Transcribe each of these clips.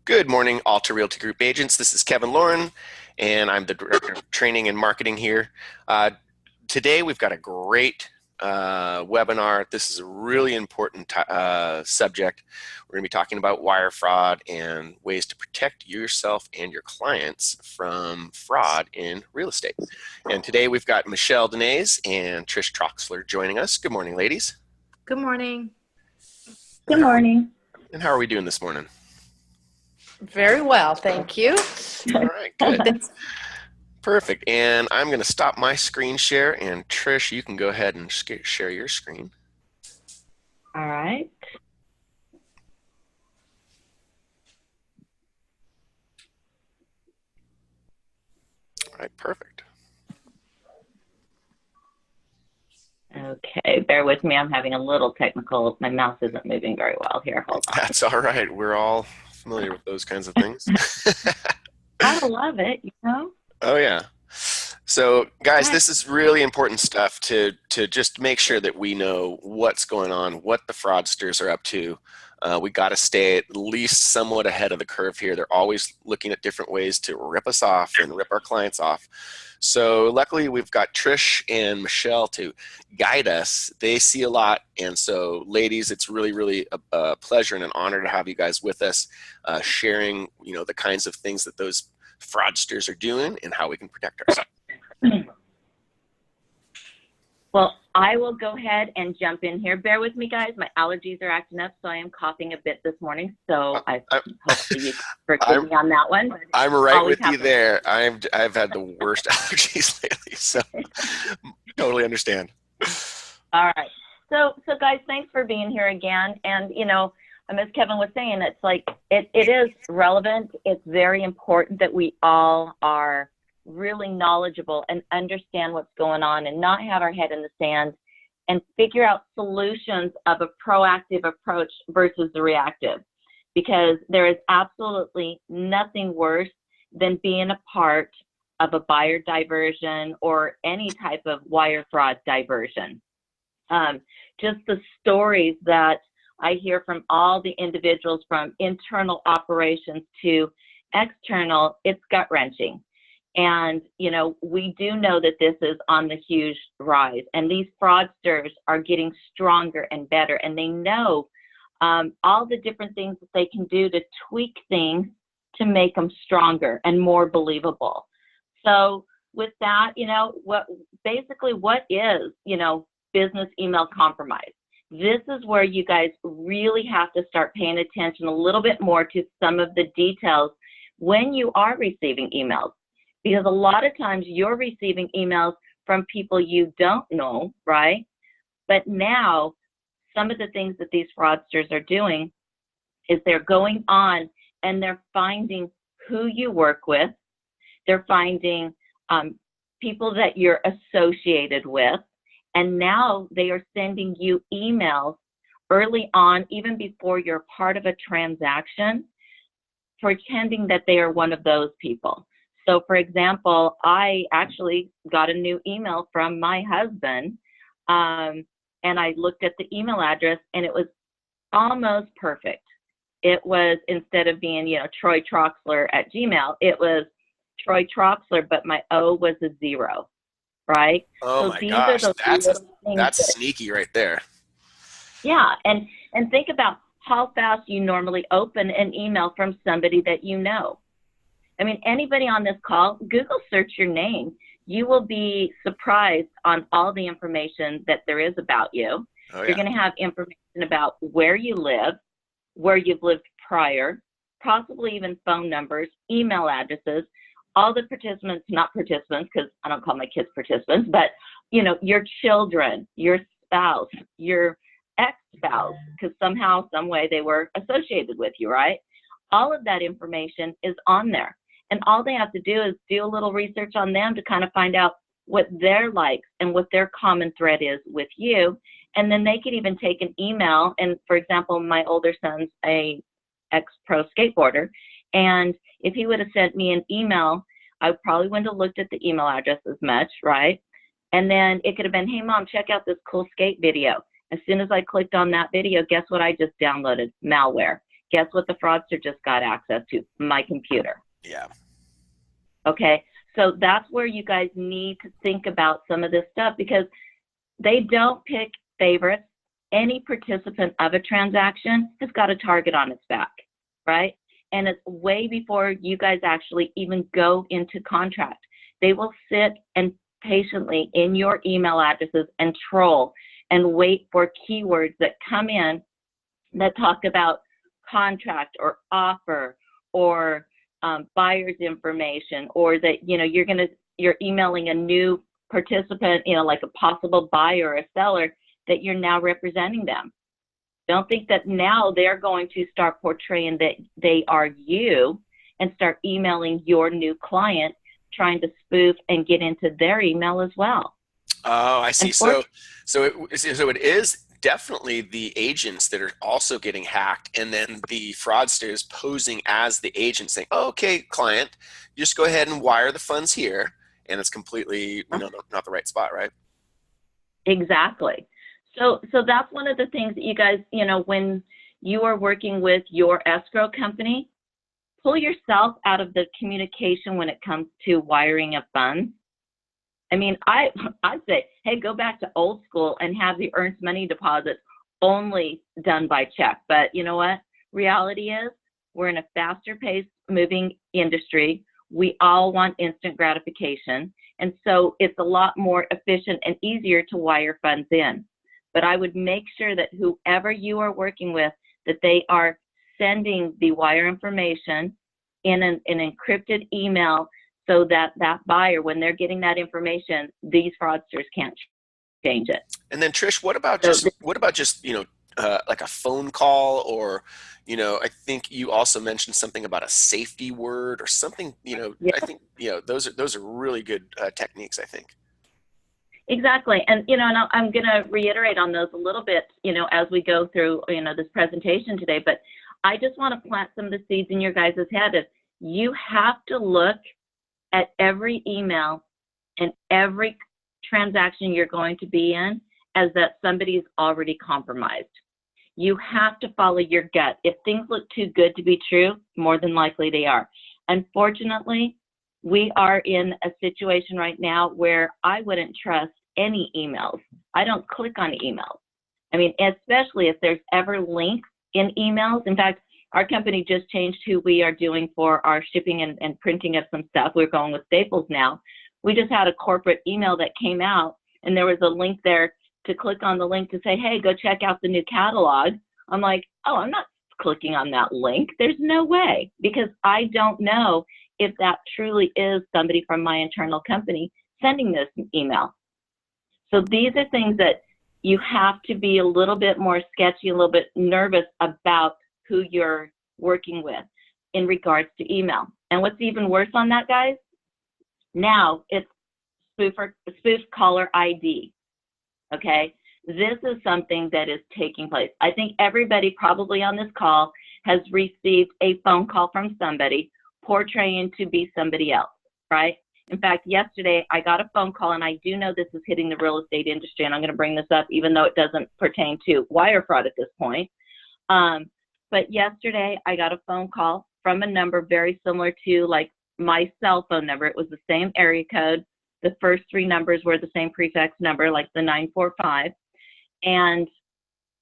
Good morning, Alta Realty Group agents. This is Kevin Lauren, and I'm the Director of Training and Marketing here. Today, we've got a great webinar. This is a really important subject. We're going to be talking about wire fraud and ways to protect yourself and your clients from fraud in real estate. And today, we've got Michele Denise and Trish Troxler joining us. Good morning, ladies. Good morning. Good morning. And how are we doing this morning? Very well, thank you. All right, good. Perfect. And I'm going to stop my screen share, and Trish, you can go ahead and share your screen. All right. All right, perfect. Okay, bear with me. I'm having a little technical. My mouse isn't moving very well here. Hold on. That's all right. We're all familiar with those kinds of things. I love it, you know? Oh, yeah. So, guys, this is really important stuff to just make sure that we know what's going on, what the fraudsters are up to. We got to stay at least somewhat ahead of the curve here. They're always looking at different ways to rip us off and rip our clients off. So luckily, we've got Trish and Michele to guide us. They see a lot. And so, ladies, it's really, really a pleasure and an honor to have you guys with us, sharing, the kinds of things that those fraudsters are doing and how we can protect ourselves. Well, I will go ahead and jump in here. Bear with me, guys. My allergies are acting up, so I am coughing a bit this morning. So hopefully you forgive me on that one. I'm right with you there. I've had the worst allergies lately, so totally understand. All right. So guys, thanks for being here again. And, as Kevin was saying, it's like it is relevant. It's very important that we all are really knowledgeable and understand what's going on and not have our head in the sand and figure out solutions of a proactive approach versus the reactive, because there is absolutely nothing worse than being a part of a buyer diversion or any type of wire fraud diversion. Just the stories that I hear from all the individuals, from internal operations to external, it's gut-wrenching. And, we do know that this is on the huge rise, and these fraudsters are getting stronger and better, and they know all the different things that they can do to tweak things to make them stronger and more believable. So with that, what is, business email compromise? This is where you guys really have to start paying attention a little bit more to some of the details when you are receiving emails. Because a lot of times you're receiving emails from people you don't know, right? But now, some of the things that these fraudsters are doing is they're going on and they're finding who you work with. They're finding people that you're associated with. And now they are sending you emails early on, even before you're part of a transaction, pretending that they are one of those people. So, for example, I actually got a new email from my husband, and I looked at the email address, and it was almost perfect. It was, instead of being, Troy Troxler at Gmail, it was Troy Troxler, but my O was a 0, right? Oh, so my gosh, that's sneaky right there. Yeah, and think about how fast you normally open an email from somebody that you know. I mean, anybody on this call, Google search your name. You will be surprised on all the information that there is about you. Oh, yeah. You're going to have information about where you live, where you've lived prior, possibly even phone numbers, email addresses, all the participants, not participants, because I don't call my kids participants, but, your children, your spouse, your ex-spouse, because somehow, some way they were associated with you, right? All of that information is on there. And all they have to do is do a little research on them to kind of find out what their likes and what their common thread is with you. And then they could even take an email. And for example, my older son's a ex-pro skateboarder. And if he would have sent me an email, I probably wouldn't have looked at the email address as much, right? And then it could have been, hey, Mom, check out this cool skate video. As soon as I clicked on that video, guess what I just downloaded? Malware. Guess what the fraudster just got access to? My computer. Yeah. Okay, so that's where you guys need to think about some of this stuff, because they don't pick favorites. Any participant of a transaction has got a target on its back, right? And it's way before you guys actually even go into contract. They will sit and patiently in your email addresses and troll and wait for keywords that come in that talk about contract or offer or buyer's information, or that, you know, you're emailing a new participant, you know, like a possible buyer or a seller, that you're now representing them. Don't think that now they're going to start portraying that they are you and start emailing your new client, trying to spoof and get into their email as well. Oh, I see. So it is definitely the agents that are also getting hacked, and then the fraudsters posing as the agent saying, oh, okay, client, just go ahead and wire the funds here. And it's completely, you know, not the right spot, right? Exactly. So that's one of the things that you guys, you know, when you are working with your escrow company, pull yourself out of the communication when it comes to wiring of funds. I mean, I'd say, hey, go back to old school and have the earned money deposits only done by check. But you know what? Reality is, we're in a faster paced moving industry. We all want instant gratification. And so it's a lot more efficient and easier to wire funds in. But I would make sure that whoever you are working with, that they are sending the wire information in an encrypted email, so that that buyer, when they're getting that information, these fraudsters can't change it. And then Trish, what about just you know, like a phone call, or, you know, I think you also mentioned something about a safety word or something, you know, Yeah. I think, you know, those are really good techniques, I think. Exactly. And, you know, and I'm going to reiterate on those a little bit, you know, as we go through, you know, this presentation today, but I just want to plant some of the seeds in your guys' head of, you have to look at every email and every transaction you're going to be in as that somebody's already compromised. You have to follow your gut. If things look too good to be true, more than likely they are. Unfortunately, we are in a situation right now where I wouldn't trust any emails. I don't click on emails. I mean, especially if there's ever links in emails. In fact, our company just changed who we are doing for our shipping and printing of some stuff. We're going with Staples now. We just had a corporate email that came out, and there was a link there to click on the link to say, hey, go check out the new catalog. I'm like, oh, I'm not clicking on that link. There's no way, because I don't know if that truly is somebody from my internal company sending this email. So these are things that you have to be a little bit more sketchy, a little bit nervous about who you're working with in regards to email. And what's even worse on that, guys, now it's spoof caller ID, okay? This is something that is taking place. I think everybody probably on this call has received a phone call from somebody portraying to be somebody else, right? In fact, yesterday I got a phone call, and I do know this is hitting the real estate industry, and I'm going to bring this up even though it doesn't pertain to wire fraud at this point. But yesterday I got a phone call from a number very similar to like my cell phone number. It was the same area code. The first three numbers were the same prefix number, like the 945. And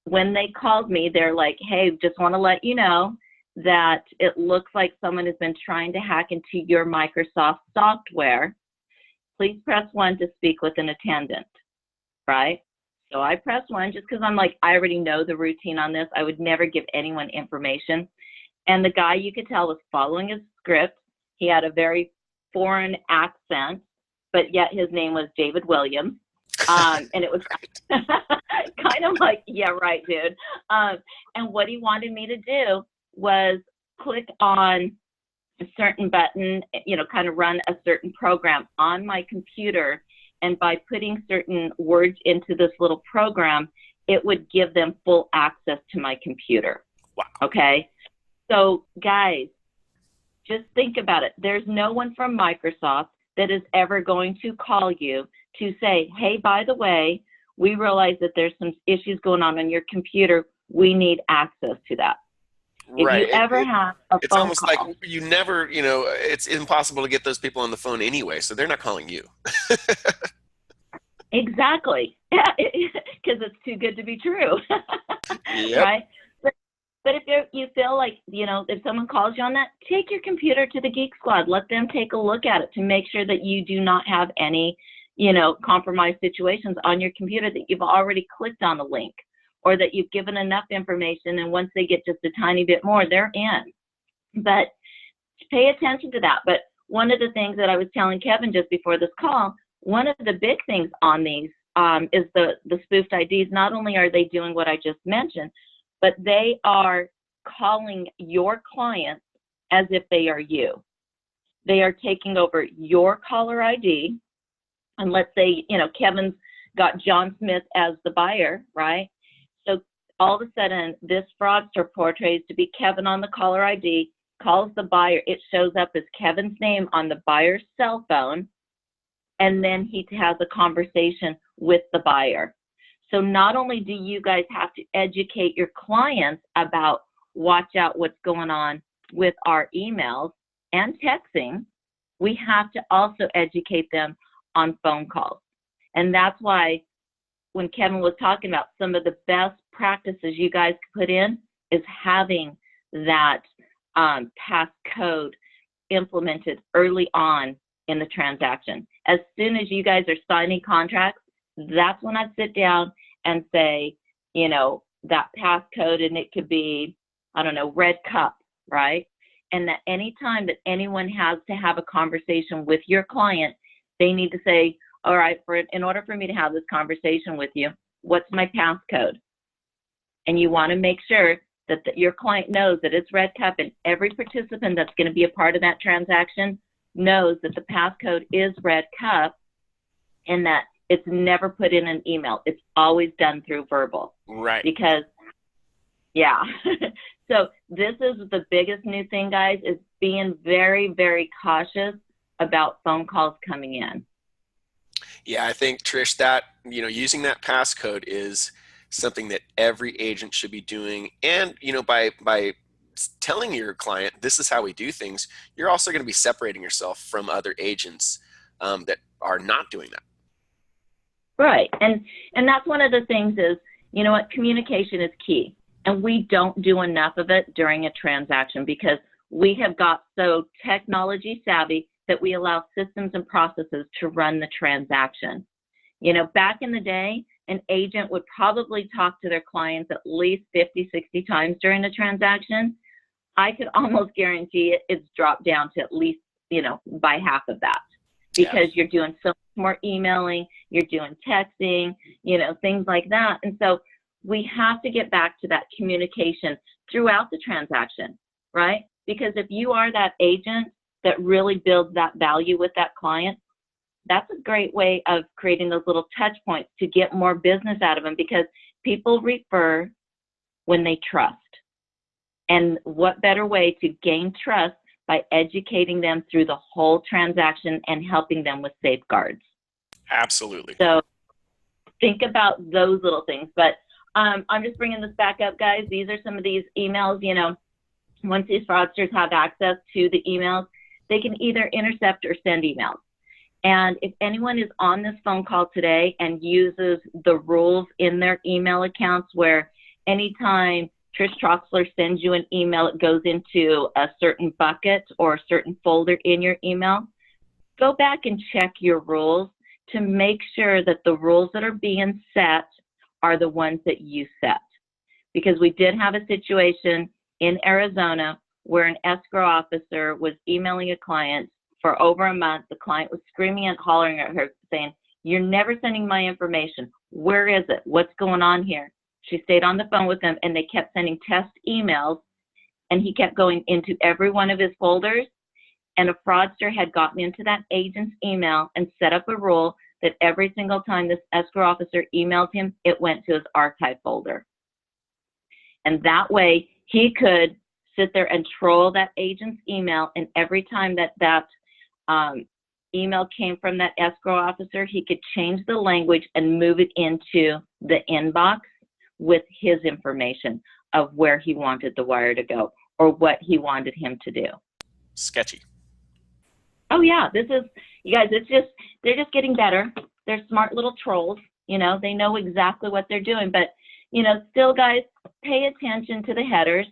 when they called me, they're like, hey, just want to let you know that it looks like someone has been trying to hack into your Microsoft software. Please press 1 to speak with an attendant, right? So I pressed 1 just because I'm like, I already know the routine on this. I would never give anyone information. And the guy, you could tell, was following his script. He had a very foreign accent, but yet his name was David Williams. And it was kind of like, yeah, right, dude. And what he wanted me to do was click on a certain button, you know, kind of run a certain program on my computer. And by putting certain words into this little program, it would give them full access to my computer. Wow. Okay. So guys, just think about it. There's no one from Microsoft that is ever going to call you to say, hey, by the way, we realize that there's some issues going on your computer. We need access to that. If you Right. ever have a It's phone almost like call, you never, it's impossible to get those people on the phone anyway, so they're not calling you. exactly, because it's too good to be true, Yep. right? But if you feel like, if someone calls you on that, take your computer to the Geek Squad. Let them take a look at it to make sure that you do not have any, compromised situations on your computer, that you've already clicked on a link, or that you've given enough information, and once they get just a tiny bit more, they're in. But pay attention to that. But one of the things that I was telling Kevin just before this call, one of the big things on these is the spoofed IDs. Not only are they doing what I just mentioned, but they are calling your clients as if they are you. They are taking over your caller ID. And let's say, Kevin's got John Smith as the buyer, right? So all of a sudden, this fraudster portrays to be Kevin on the caller ID, calls the buyer. It shows up as Kevin's name on the buyer's cell phone. And then he has a conversation with the buyer. So not only do you guys have to educate your clients about watch out what's going on with our emails and texting, we have to also educate them on phone calls. And that's why when Kevin was talking about some of the best practices you guys could put in is having that passcode implemented early on in the transaction. As soon as you guys are signing contracts, that's when I'd sit down and say, that passcode, and it could be, I don't know, red cup, right? And that anytime that anyone has to have a conversation with your client, they need to say, all right, in order for me to have this conversation with you, what's my passcode? And you want to make sure that your client knows that it's red cup, and every participant that's going to be a part of that transaction knows that the passcode is red cup, and that it's never put in an email. It's always done through verbal. Right. Because, yeah. So this is the biggest new thing, guys, is being very, very cautious about phone calls coming in. Yeah, I think, Trish, that, using that passcode is something that every agent should be doing. And, by telling your client, this is how we do things, you're also going to be separating yourself from other agents that are not doing that. Right. And that's one of the things is, communication is key. And we don't do enough of it during a transaction because we have got so technology savvy that we allow systems and processes to run the transaction. Back in the day, an agent would probably talk to their clients at least 50, 60 times during the transaction. I could almost guarantee it's dropped down to at least, by half of that. Because you're doing so much more emailing, you're doing texting, things like that. And so we have to get back to that communication throughout the transaction, right? Because if you are that agent that really builds that value with that client, that's a great way of creating those little touch points to get more business out of them, because people refer when they trust. And what better way to gain trust by educating them through the whole transaction and helping them with safeguards. Absolutely. So think about those little things. But I'm just bringing this back up, guys. These are some of these emails, once these fraudsters have access to the emails, they can either intercept or send emails. And if anyone is on this phone call today and uses the rules in their email accounts where anytime Trish Troxler sends you an email, it goes into a certain bucket or a certain folder in your email, go back and check your rules to make sure that the rules that are being set are the ones that you set. Because we did have a situation in Arizona where an escrow officer was emailing a client for over a month. The client was screaming and hollering at her saying, "You're never sending my information. Where is it? What's going on here?" She stayed on the phone with them, and they kept sending test emails, and he kept going into every one of his folders, and a fraudster had gotten into that agent's email and set up a rule that every single time this escrow officer emailed him, it went to his archive folder. And that way, he could sit there and troll that agent's email, and every time that email came from that escrow officer, he could change the language and move it into the inbox with his information of where he wanted the wire to go, or what he wanted him to do. Sketchy. Oh yeah, you guys, they're just getting better. They're smart little trolls, they know exactly what they're doing, but still guys, pay attention to the headers,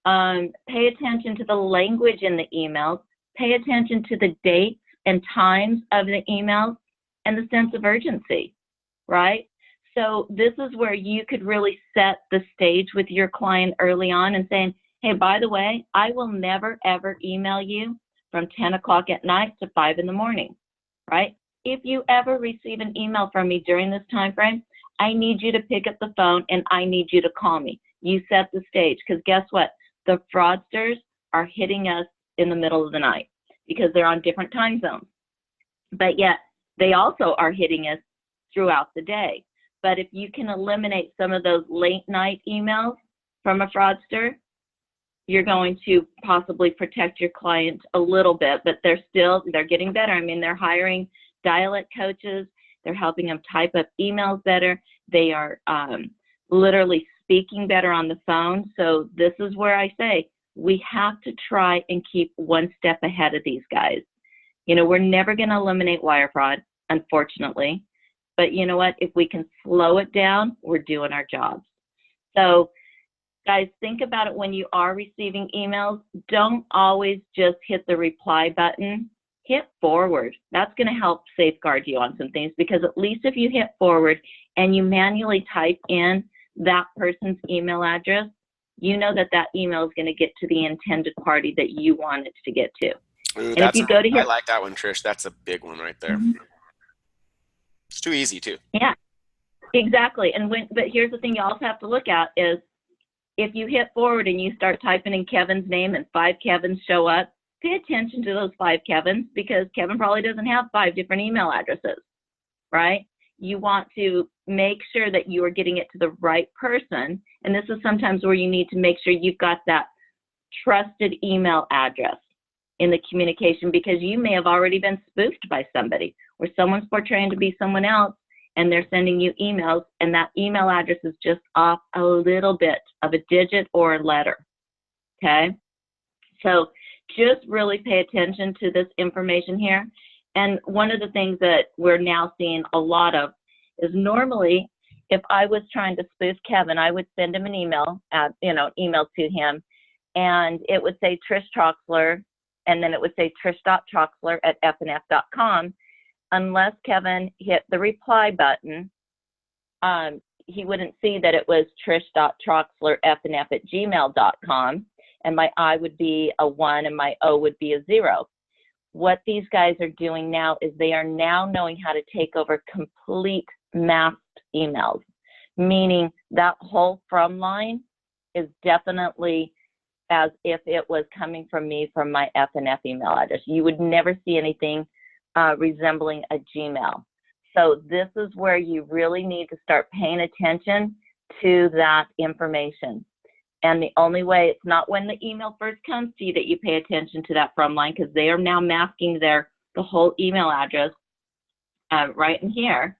pay attention to the language in the emails, pay attention to the dates and times of the emails, and the sense of urgency, right? So this is where you could really set the stage with your client early on and saying, hey, by the way, I will never, ever email you from 10 o'clock at night to 5 in the morning, right? If you ever receive an email from me during this time frame, I need you to pick up the phone and I need you to call me. You set the stage, because guess what? The fraudsters are hitting us in the middle of the night because they're on different time zones. But yet they also are hitting us throughout the day. But if you can eliminate some of those late night emails from a fraudster, you're going to possibly protect your client a little bit, but they're getting better. I mean, they're hiring dialect coaches. They're helping them type up emails better. They are literally speaking better on the phone. So this is where I say we have to try and keep one step ahead of these guys. We're never going to eliminate wire fraud, unfortunately. But you know what? If we can slow it down, we're doing our jobs. So guys, think about it when you are receiving emails. Don't always just hit the reply button. Hit forward. That's going to help safeguard you on some things, because at least if you hit forward and you manually type in that person's email address, you know that email is going to get to the intended party that you want it to get to. Ooh, and if you go to I like that one, Trish. That's a big one right there. Mm-hmm. It's too easy too. Yeah, exactly. But here's the thing you also have to look at is if you hit forward and you start typing in Kevin's name and 5 Kevins show up, pay attention to those 5 Kevins, because Kevin probably doesn't have 5 different email addresses, right? You want to make sure that you are getting it to the right person. And this is sometimes where you need to make sure you've got that trusted email address in the communication, because you may have already been spoofed by somebody, where someone's portraying to be someone else and they're sending you emails, and that email address is just off a little bit of a digit or a letter, okay? So just really pay attention to this information here. And one of the things that we're now seeing a lot of is, normally if I was trying to spoof Kevin, I would send him an email, email to him, and it would say Trish Troxler, and then it would say trish.troxler@fnf.com. Unless Kevin hit the reply button, he wouldn't see that it was trish.troxler@fnf@gmail.com, and my I would be a 1 and my O would be a 0. What these guys are doing now is they are now knowing how to take over complete masked emails, meaning that whole from line is definitely as if it was coming from me from my FNF email address. You would never see anything resembling a Gmail. So this is where you really need to start paying attention to that information. And the only way, it's not when the email first comes to you that you pay attention to that from line, because they are now masking the whole email address right in here.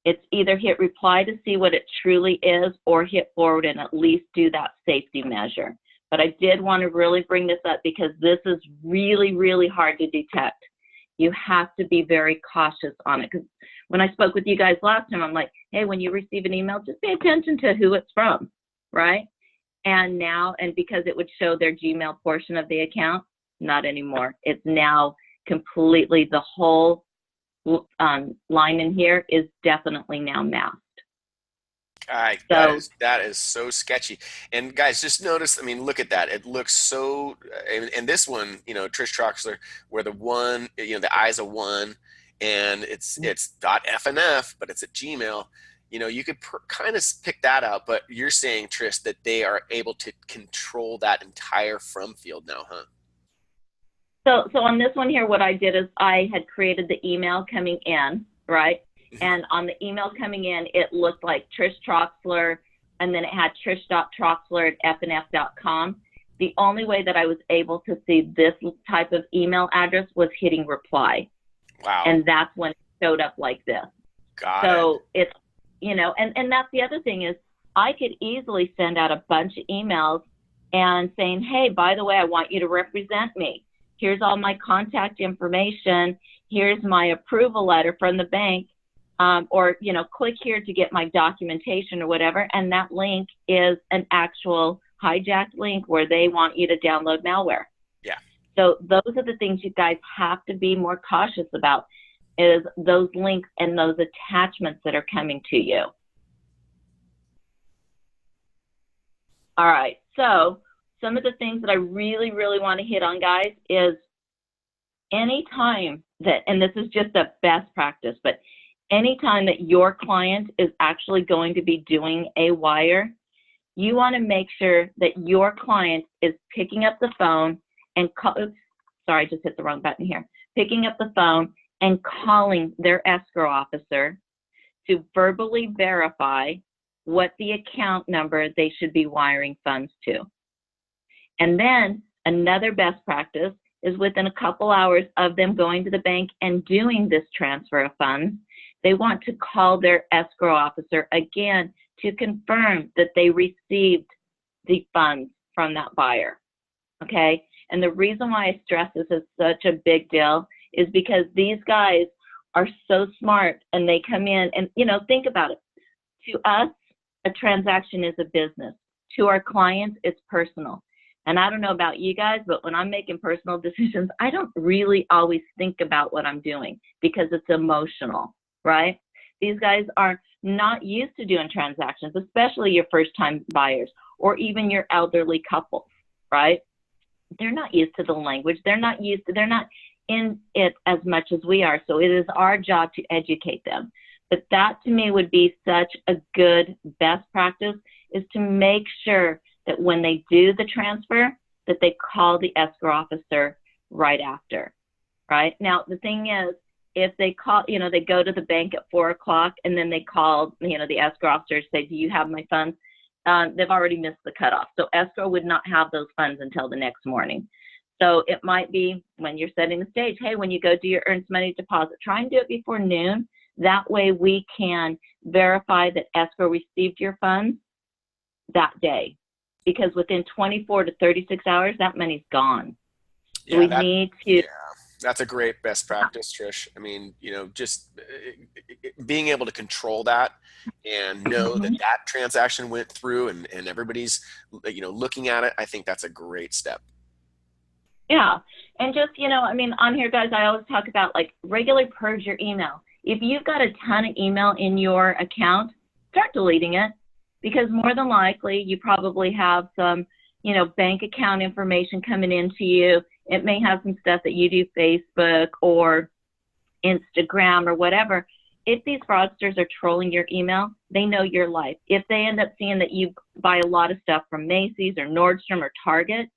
It's either hit reply to see what it truly is, or hit forward and at least do that safety measure. But I did want to really bring this up because this is really, really hard to detect. You have to be very cautious on it. Because when I spoke with you guys last time, I'm like, hey, when you receive an email, just pay attention to who it's from, right? And now, and because it would show their Gmail portion of the account, not anymore. It's now completely, the whole line in here is definitely now masked. That is so sketchy. And guys, just notice, I mean, look at that. It looks so, and this one, Trish Troxler, where the 1, the I's a 1, and it's .fnf, but it's at Gmail. You could kind of pick that out, but you're saying, Trish, that they are able to control that entire from field now, huh? So on this one here, what I did is I had created the email coming in, right? And on the email coming in, it looked like Trish Troxler, and then it had trish.troxler@fnf.com. The only way that I was able to see this type of email address was hitting reply. Wow. And that's when it showed up like this. So it's, and that's the other thing is I could easily send out a bunch of emails and saying, hey, by the way, I want you to represent me. Here's all my contact information. Here's my approval letter from the bank. Or, you know, click here to get my documentation or whatever. And that link is an actual hijacked link where they want you to download malware. Yeah. So those are the things you guys have to be more cautious about, is those links and those attachments that are coming to you. All right. So some of the things that I really, really want to hit on, guys, is anytime that, and this is just a best practice, but anytime that your client is actually going to be doing a wire, you want to make sure that your client is picking up the phone and sorry, I just hit the wrong button here. Picking up the phone and calling their escrow officer to verbally verify what the account number they should be wiring funds to. And then another best practice is within a couple hours of them going to the bank and doing this transfer of funds, they want to call their escrow officer again to confirm that they received the funds from that buyer, okay? And the reason why I stress this is such a big deal is because these guys are so smart, and they come in and, you know, think about it. To us, a transaction is a business. To our clients, it's personal. And I don't know about you guys, but when I'm making personal decisions, I don't really always think about what I'm doing because it's emotional, right? These guys are not used to doing transactions, especially your first-time buyers or even your elderly couples, right? They're not used to the language. They're not in it as much as we are. So it is our job to educate them. But that to me would be such a good best practice, is to make sure that when they do the transfer, that they call the escrow officer right after, right? Now, the thing is, if they call, you know, they go to the bank at 4 o'clock and then they call, you know, the escrow officer, say, do you have my funds? They've already missed the cutoff. So escrow would not have those funds until the next morning. So it might be when you're setting the stage, hey, when you go do your earnest money deposit, try and do it before noon. That way we can verify that escrow received your funds that day. Because within 24 to 36 hours, that money's gone. So we need to... Yeah, that's a great best practice, Trish. I mean, you know, just being able to control that and know that that transaction went through and everybody's, you know, looking at it, I think that's a great step. Yeah. And just, you know, I mean, on here, guys, I always talk about, like, regularly purge your email. If you've got a ton of email in your account, start deleting it, because more than likely you probably have some, you know, bank account information coming into you. It may have some stuff that you do Facebook or Instagram or whatever. If these fraudsters are trolling your email, they know your life. If they end up seeing that you buy a lot of stuff from Macy's or Nordstrom or Target,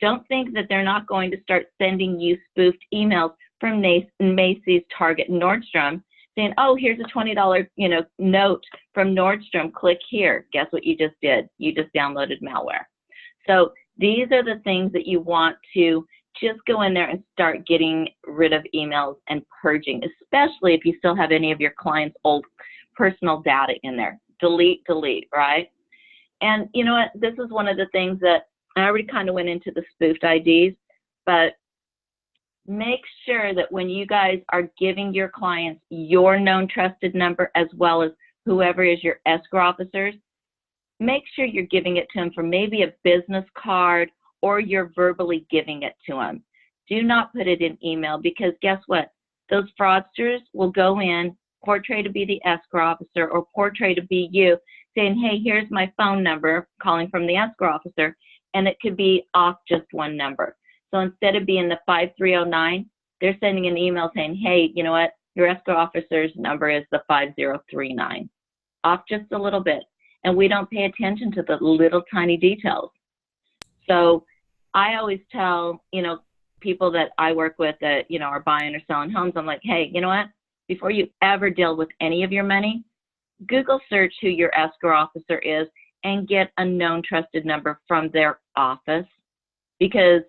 don't think that they're not going to start sending you spoofed emails from Macy's, Target, and Nordstrom saying, oh, here's a $20, you know, note from Nordstrom. Click here. Guess what you just did? You just downloaded malware. So these are the things that you want to just go in there and start getting rid of emails and purging, especially if you still have any of your clients' old personal data in there. Delete, right? And you know what? This is one of the things that I already kind of went into the spoofed IDs, but make sure that when you guys are giving your clients your known trusted number as well as whoever is your escrow officers, make sure you're giving it to them from maybe a business card or you're verbally giving it to them. Do not put it in email, because guess what? Those fraudsters will go in, portray to be the escrow officer or portray to be you, saying, hey, here's my phone number, calling from the escrow officer, and it could be off just one number. So instead of being the 5309, they're sending an email saying, hey, you know what? Your escrow officer's number is the 5039. Off just a little bit. And we don't pay attention to the little tiny details. So I always tell, you know, people that I work with that, you know, are buying or selling homes, I'm like, hey, you know what? Before you ever deal with any of your money, Google search who your escrow officer is and get a known trusted number from their office, because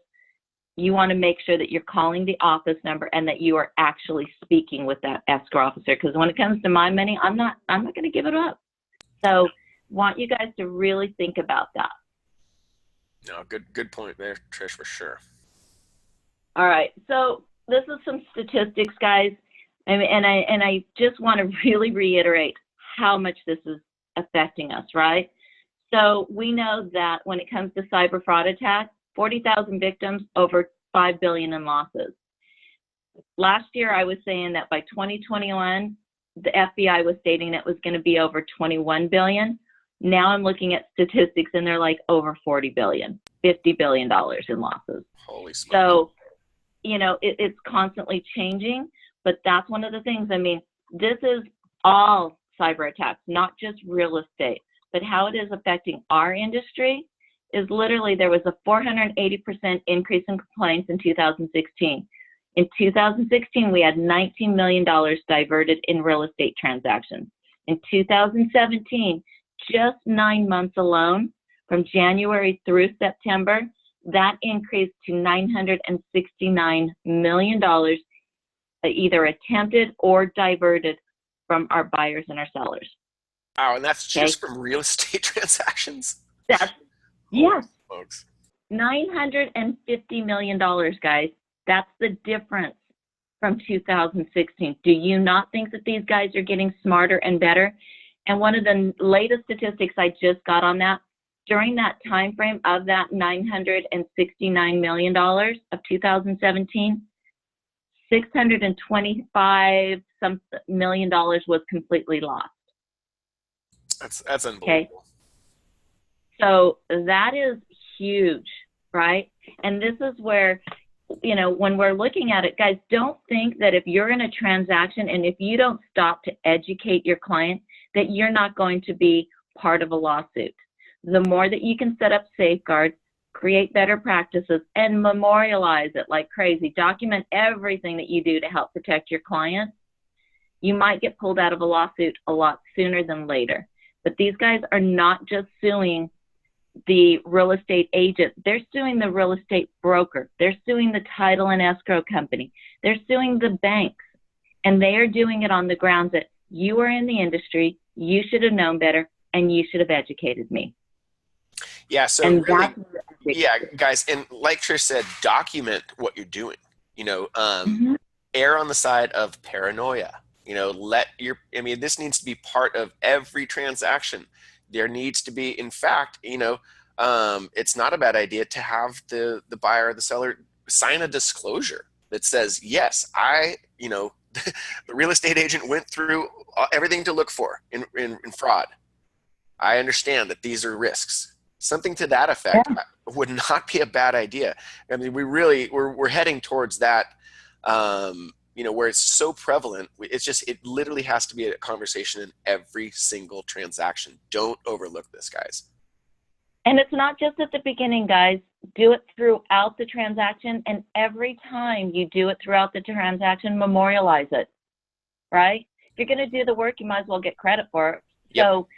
you want to make sure that you're calling the office number and that you are actually speaking with that escrow officer. Because when it comes to my money, I'm not going to give it up. So want you guys to really think about that. No, good point there, Trish, for sure. All right. So this is some statistics, guys. And I just want to really reiterate how much this is affecting us, right? So we know that when it comes to cyber fraud attacks, 40,000 victims, over $5 billion in losses. Last year, I was saying that by 2021, the FBI was stating it was going to be over 21 billion. Now I'm looking at statistics and they're like over 40 billion, $50 billion in losses. Holy smokes. So, you know, it's constantly changing, but that's one of the things. I mean, this is all cyber attacks, not just real estate, but how it is affecting our industry is literally there was a 480% increase in complaints in 2016. In 2016, we had $19 million diverted in real estate transactions. In 2017, just 9 months alone, from January through September, that increased to $969 million either attempted or diverted from our buyers and our sellers. Wow, and that's just from real estate transactions? That's, yes. Folks. $950 million, guys. That's the difference from 2016. Do you not think that these guys are getting smarter and better? And one of the latest statistics I just got on that, during that time frame of that $969 million of 2017, $625 million was completely lost. That's unbelievable. Okay. So that is huge, right? And this is where, you know, when we're looking at it, guys, don't think that if you're in a transaction and if you don't stop to educate your client, that you're not going to be part of a lawsuit. The more that you can set up safeguards, create better practices, and memorialize it like crazy, document everything that you do to help protect your client, you might get pulled out of a lawsuit a lot sooner than later. But these guys are not just suing the real estate agent. They're suing the real estate broker. They're suing the title and escrow company. They're suing the banks. And they are doing it on the grounds that you are in the industry, you should have known better, and you should have educated me. Yeah, so and really, yeah, guys, and like Trish said, document what you're doing. You know, err on the side of paranoia. You know, this needs to be part of every transaction. There needs to be, in fact, you know, it's not a bad idea to have the buyer or the seller sign a disclosure that says, yes, you know, the real estate agent went through everything to look for in fraud. I understand that these are risks. Something to that effect would not be a bad idea. I mean, we're heading towards that, you know, where it's so prevalent. It literally has to be a conversation in every single transaction. Don't overlook this, guys. And it's not just at the beginning, guys. Do it throughout the transaction. And every time you do it throughout the transaction, memorialize it, right? If you're going to do the work, you might as well get credit for it. Yep. So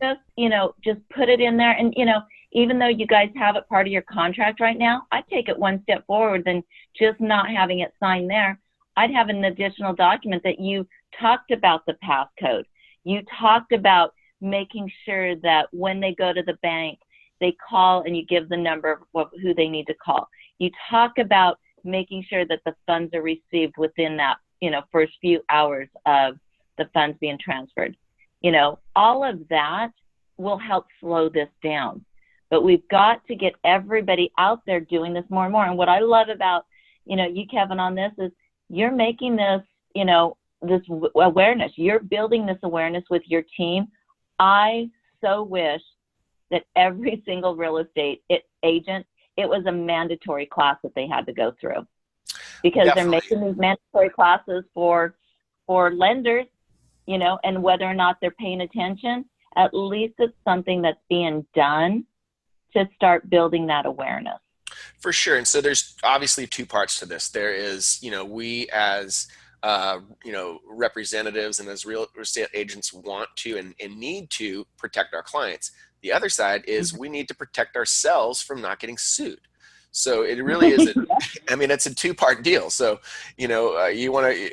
just, you know, just put it in there. And, you know, even though you guys have it part of your contract right now, I'd take it one step forward than just not having it signed there. I'd have an additional document that you talked about the passcode. You talked about making sure that when they go to the bank, they call and you give the number of who they need to call. You talk about making sure that the funds are received within that, you know, first few hours of the funds being transferred. You know, all of that will help slow this down. But we've got to get everybody out there doing this more and more. And what I love about, you know, you, Kevin, on this is you're making this, you know, this awareness. You're building this awareness with your team. I so wish that every single real estate agent, it was a mandatory class that they had to go through. Because They're making these mandatory classes for lenders, you know, and whether or not they're paying attention, at least it's something that's being done to start building that awareness. For sure. And so there's obviously two parts to this. There is, you know, we as, you know, representatives and as real estate agents want to and need to protect our clients. The other side is we need to protect ourselves from not getting sued. So it really is, I mean, it's a two-part deal. So, you know, you want to,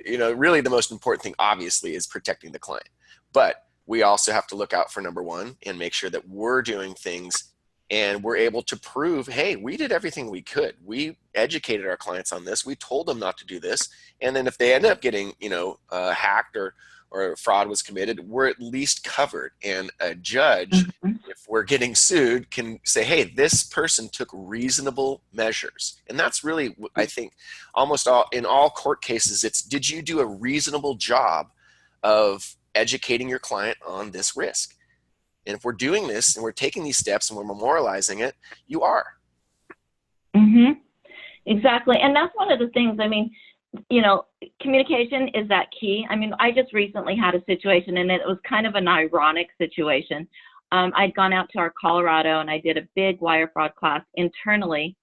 you know, really the most important thing obviously is protecting the client. But we also have to look out for number one and make sure that we're doing things and we're able to prove, hey, we did everything we could. We educated our clients on this. We told them not to do this. And then if they end up getting, hacked or fraud was committed, we're at least covered. And a judge, if we're getting sued, can say, hey, this person took reasonable measures. And that's really, I think, almost in all court cases, it's, did you do a reasonable job of educating your client on this risk? And if we're doing this and we're taking these steps and we're memorializing it, you are. Exactly. And that's one of the things, I mean, communication is that key. I mean, I just recently had a situation, and it was kind of an ironic situation. I'd gone out to our Colorado and I did a big wire fraud class internally.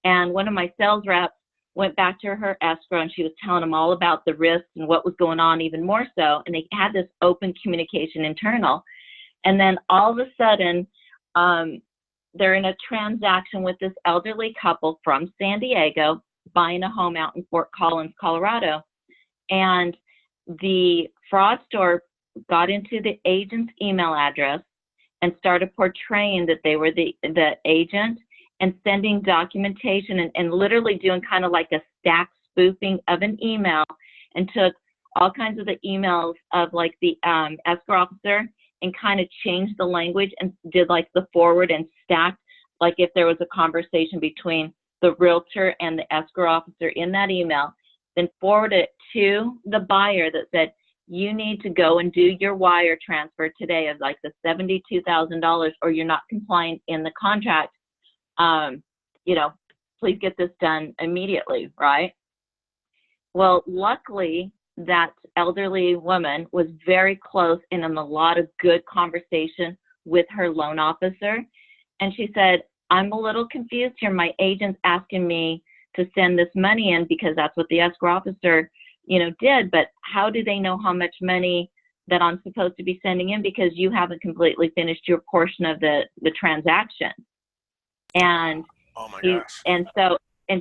And one of my sales reps went back to her escrow and she was telling them all about the risks and what was going on even more so. And they had this open communication internal. And then all of a sudden, they're in a transaction with this elderly couple from San Diego buying a home out in Fort Collins, Colorado. And the fraudster got into the agent's email address and started portraying that they were the agent and sending documentation and literally doing kind of like a stack spoofing of an email, and took all kinds of the emails of like the escrow officer and kind of changed the language and did like the forward and stacked, like if there was a conversation between the realtor and the escrow officer in that email, then forwarded it to the buyer that said, you need to go and do your wire transfer today of like the $72,000 or you're not compliant in the contract. Please get this done immediately, right? Well, luckily, that elderly woman was very close and in a lot of good conversation with her loan officer. And she said, I'm a little confused here. My agent's asking me to send this money in because that's what the escrow officer, did. But how do they know how much money that I'm supposed to be sending in, because you haven't completely finished your portion of the transaction? And oh my gosh.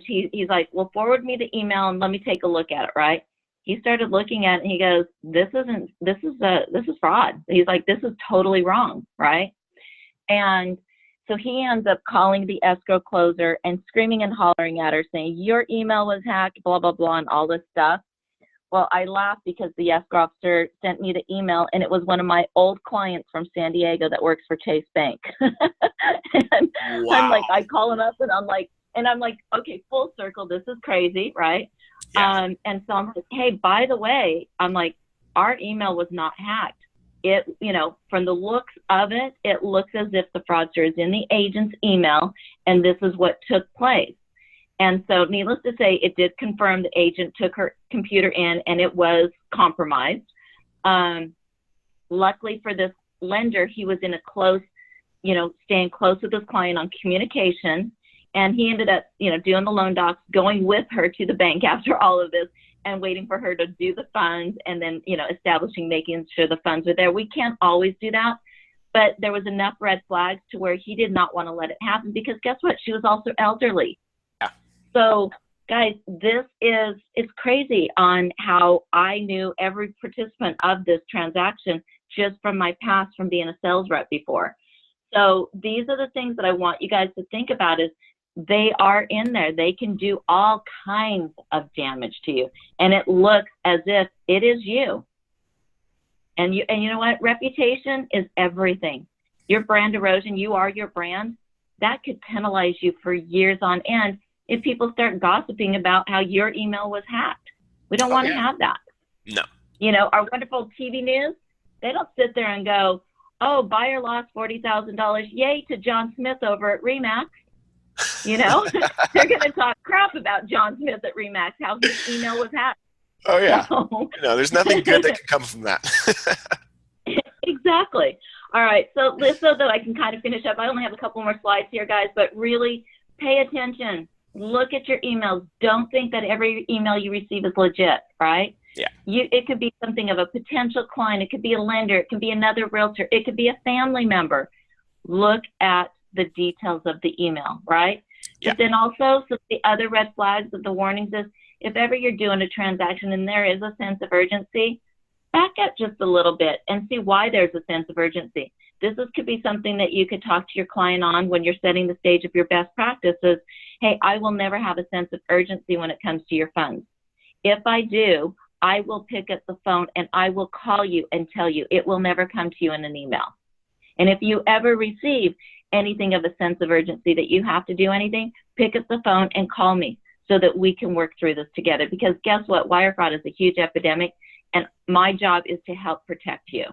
He's like, well, forward me the email and let me take a look at it, right? He started looking at it and he goes, this is fraud. He's like, this is totally wrong, right? And so he ends up calling the escrow closer and screaming and hollering at her saying, your email was hacked, blah, blah, blah, and all this stuff. Well, I laughed because the escrow officer sent me the email, and it was one of my old clients from San Diego that works for Chase Bank. And wow. I'm like, I call him up and I'm like, okay, full circle, this is crazy, right? Yeah. And so I'm like, hey, by the way, I'm like, our email was not hacked. It, from the looks of it, it looks as if the fraudster is in the agent's email, and this is what took place. And so needless to say, it did confirm the agent took her computer in and it was compromised. Luckily for this lender, he was in a close, staying close with his client on communication. And he ended up, doing the loan docs, going with her to the bank after all of this and waiting for her to do the funds and then, making sure the funds were there. We can't always do that, but there was enough red flags to where he did not want to let it happen, because guess what? She was also elderly. So guys, it's crazy on how I knew every participant of this transaction just from my past from being a sales rep before. So these are the things that I want you guys to think about, is they are in there. They can do all kinds of damage to you. And it looks as if it is you. And you know what? Reputation is everything. Your brand erosion, you are your brand. That could penalize you for years on end if people start gossiping about how your email was hacked. We don't want to have that. No. Our wonderful TV news, they don't sit there and go, oh, buyer lost $40,000. Yay to John Smith over at RE/MAX. They're going to talk crap about John Smith at RE/MAX, how his email was hacked. Oh, yeah. So, there's nothing good that can come from that. Exactly. All right. So that I can kind of finish up, I only have a couple more slides here, guys, but really pay attention. Look at your emails. Don't think that every email you receive is legit, right? Yeah. It could be something of a potential client. It could be a lender. It could be another realtor. It could be a family member. Look at the details of the email, right? Yeah. But then also, so the other red flags of the warnings is, if ever you're doing a transaction and there is a sense of urgency, back up just a little bit and see why there's a sense of urgency. could be something that you could talk to your client on when you're setting the stage of your best practices. Hey, I will never have a sense of urgency when it comes to your funds. If I do, I will pick up the phone and I will call you and tell you. It will never come to you in an email. And if you ever receive anything of a sense of urgency that you have to do anything, pick up the phone and call me so that we can work through this together. Because guess what? Wire fraud is a huge epidemic, and my job is to help protect you.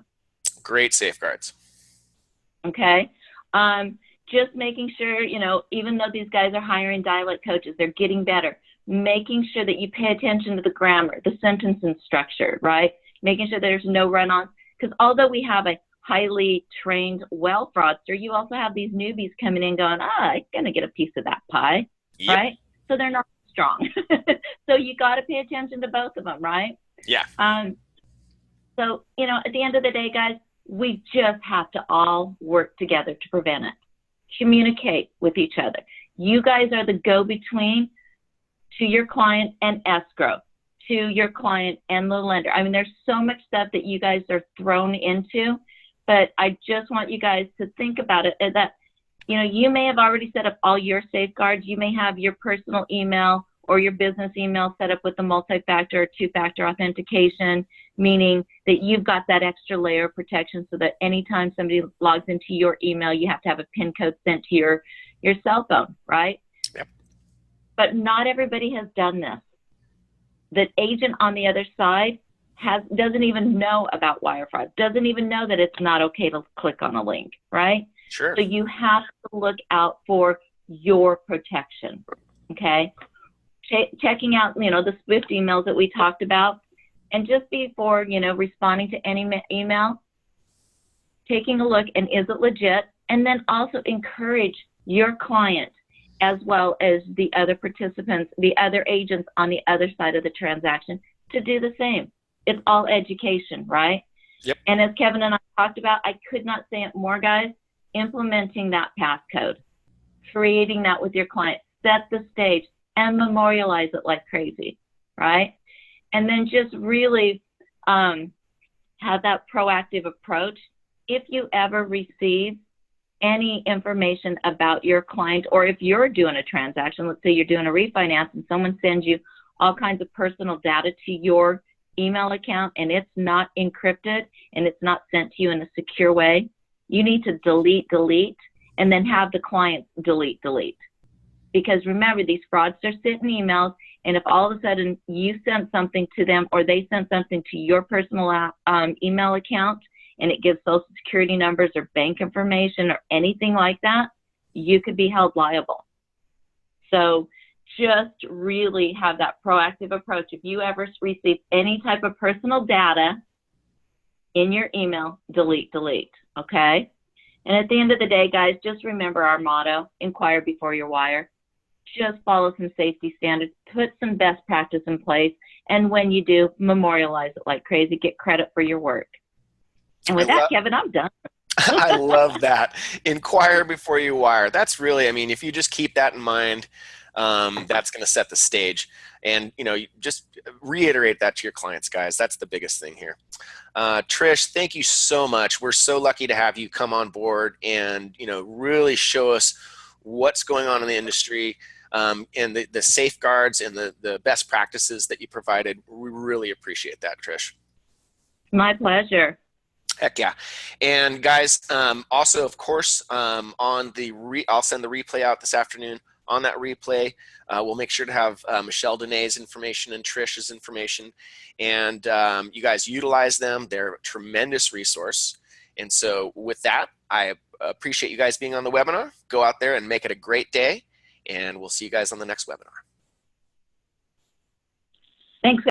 Great safeguards. Okay? Just making sure, you know, even though these guys are hiring dialect coaches, they're getting better. Making sure that you pay attention to the grammar, the sentence and structure, right? Making sure there's no run-ons. Because although we have a highly trained, well fraudster, you also have these newbies coming in going, I'm going to get a piece of that pie, Yep. right? So they're not strong. So you got to pay attention to both of them, right? Yeah. So, you know, at the end of the day, guys, we just have to all work together to prevent it. Communicate with each other. You guys are the go-between to your client and escrow, to your client and the lender. I mean, there's so much stuff that you guys are thrown into, but I just want you guys to think about it that, you know, you may have already set up all your safeguards. You may have your personal email or your business email set up with the multi-factor or two-factor authentication, meaning that you've got that extra layer of protection so that anytime somebody logs into your email, you have to have a PIN code sent to your cell phone, right? Yep. But not everybody has done this. The agent on the other side doesn't even know about wire fraud, doesn't even know that it's not okay to click on a link, right? Sure. So you have to look out for your protection, okay? Checking out, you know, the Swift emails that we talked about, and just before, you know, responding to any email, taking a look, and is it legit? And then also encourage your client as well as the other participants, the other agents on the other side of the transaction to do the same. It's all education, right? Yep. And as Kevin and I talked about, I could not say it more, guys, implementing that passcode, creating that with your client, set the stage, and memorialize it like crazy, right? And then just really have that proactive approach. If you ever receive any information about your client, or if you're doing a transaction, let's say you're doing a refinance and someone sends you all kinds of personal data to your email account and it's not encrypted and it's not sent to you in a secure way, you need to delete, and then have the client delete. Because remember, these fraudsters sit in emails, and if all of a sudden you sent something to them or they sent something to your personal email account and it gives social security numbers or bank information or anything like that, you could be held liable. So just really have that proactive approach. If you ever receive any type of personal data in your email, delete, okay? And at the end of the day, guys, just remember our motto, inquire before you wire. Just follow some safety standards, put some best practice in place, and when you do, memorialize it like crazy, get credit for your work. And with that, Kevin, I'm done. I love that. Inquire before you wire. That's really, I mean, if you just keep that in mind, that's going to set the stage. And, you know, you just reiterate that to your clients, guys. That's the biggest thing here. Trish, thank you so much. We're so lucky to have you come on board and, you know, really show us what's going on in the industry, and the safeguards and the best practices that you provided. We really appreciate that, Trish. My pleasure. Heck yeah. And guys, also, of course, on I'll send the replay out this afternoon. On that replay, we'll make sure to have Michele Danae's information and Trish's information. And you guys utilize them. They're a tremendous resource. And so with that, I appreciate you guys being on the webinar. Go out there and make it a great day. And we'll see you guys on the next webinar. Thanks.